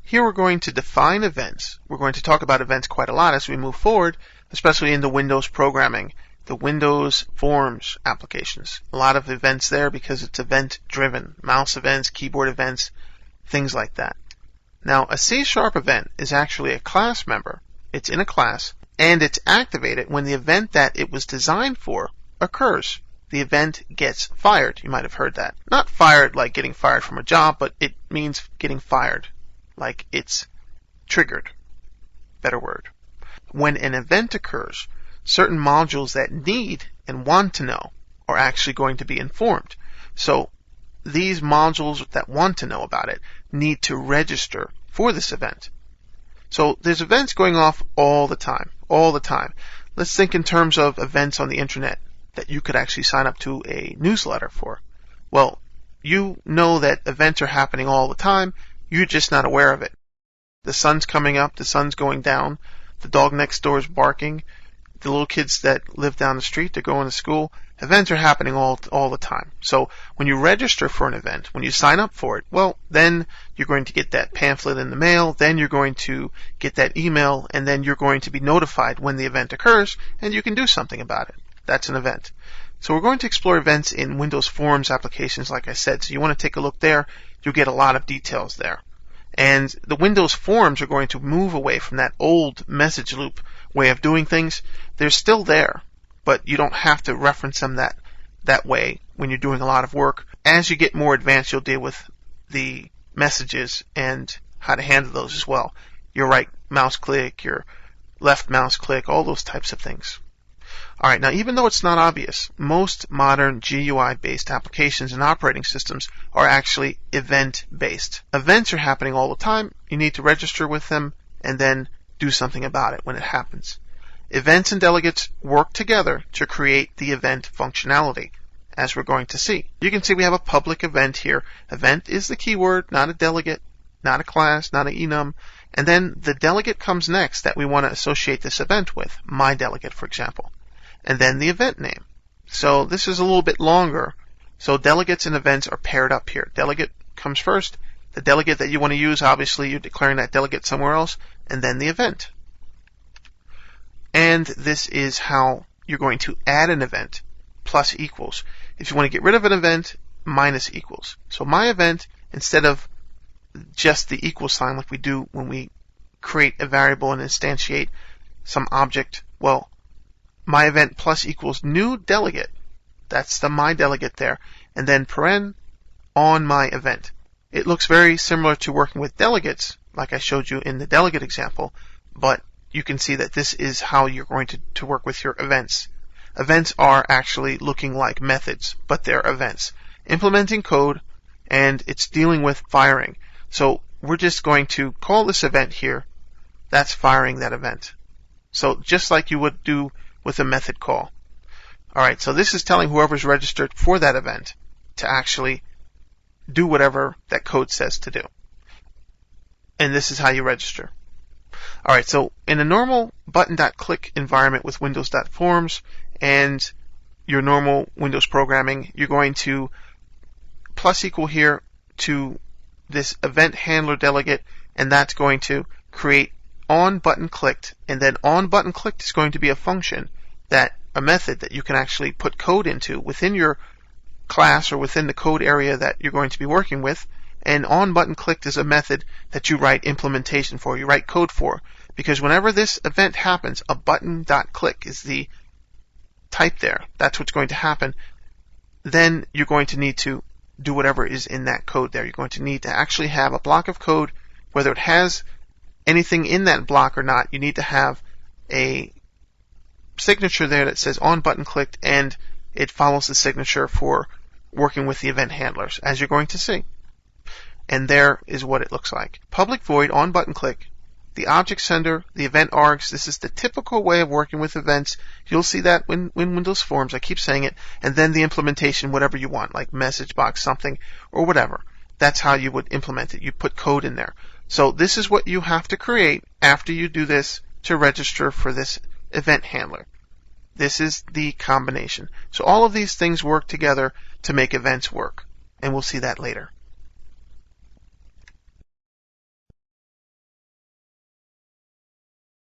Here we're going to define events. We're going to talk about events quite a lot as we move forward, especially in the Windows programming, the Windows Forms applications. A lot of events there because it's event-driven. Mouse events, keyboard events, things like that. Now, a C# event is actually a class member. It's in a class, and it's activated when the event that it was designed for occurs. The event gets fired. You might have heard that. Not fired like getting fired from a job, but it means getting fired, like it's triggered. Better word. When an event occurs, certain modules that need and want to know are actually going to be informed. So these modules that want to know about it need to register for this event. So there's events going off all the time. Let's think in terms of events on the internet that you could actually sign up to a newsletter for. Well, you know that events are happening all the time. You're just not aware of it. The sun's coming up, the sun's going down, the dog next door is barking, the little kids that live down the street, they're going to school. Events are happening all the time. So when you register for an event, when you sign up for it, well, then you're going to get that pamphlet in the mail, then you're going to get that email, and then you're going to be notified when the event occurs, and you can do something about it. That's an event. So we're going to explore events in Windows Forms applications, like I said. So you want to take a look there. You'll get a lot of details there. And the Windows Forms are going to move away from that old message loop way of doing things. They're still there, but you don't have to reference them that way when you're doing a lot of work. As you get more advanced, you'll deal with the messages and how to handle those as well. Your right mouse click, your left mouse click, all those types of things. Alright, now even though it's not obvious, most modern GUI-based applications and operating systems are actually event-based. Events are happening all the time. You need to register with them and then do something about it when it happens. Events and delegates work together to create the event functionality, as we're going to see. You can see we have a public event here. Event is the keyword, not a delegate, not a class, not an enum. And then the delegate comes next that we want to associate this event with, my delegate, for example. And then the event name. So this is a little bit longer. So delegates and events are paired up here. Delegate comes first. The delegate that you want to use, obviously you're declaring that delegate somewhere else, and then the event. And this is how you're going to add an event, plus equals. If you want to get rid of an event, minus equals. So my event, instead of just the equal sign like we do when we create a variable and instantiate some object, well, my event plus equals new delegate. That's the my delegate there. And then paren on my event. It looks very similar to working with delegates, like I showed you in the delegate example, but you can see that this is how you're going to work with your events. Events are actually looking like methods, but they're events. Implementing code, and it's dealing with firing. So we're just going to call this event here. That's firing that event. So just like you would do with a method call. Alright, so this is telling whoever's registered for that event to actually do whatever that code says to do. And this is how you register. Alright, so in a normal button.click environment with Windows.Forms and your normal Windows programming, you're going to plus equal here to this event handler delegate, and that's going to create on button clicked, and then on button clicked is going to be a function, a method that you can actually put code into within your class or within the code area that you're going to be working with. And on button clicked is a method that you write implementation for, you write code for, because whenever this event happens, a button.click is the type there. That's what's going to happen. Then you're going to need to do whatever is in that code there. You're going to need to actually have a block of code, whether it has anything in that block or not. You need to have a signature there that says on button clicked, and it follows the signature for working with the event handlers, as you're going to see. And there is what it looks like. Public void on button click, the object sender, the event args. This is the typical way of working with events. You'll see that in Windows Forms. I keep saying it. And then the implementation, whatever you want, like message box something or whatever. That's how you would implement it. You put code in there. So this is what you have to create after you do this to register for this event handler. This is the combination. So all of these things work together to make events work. And we'll see that later.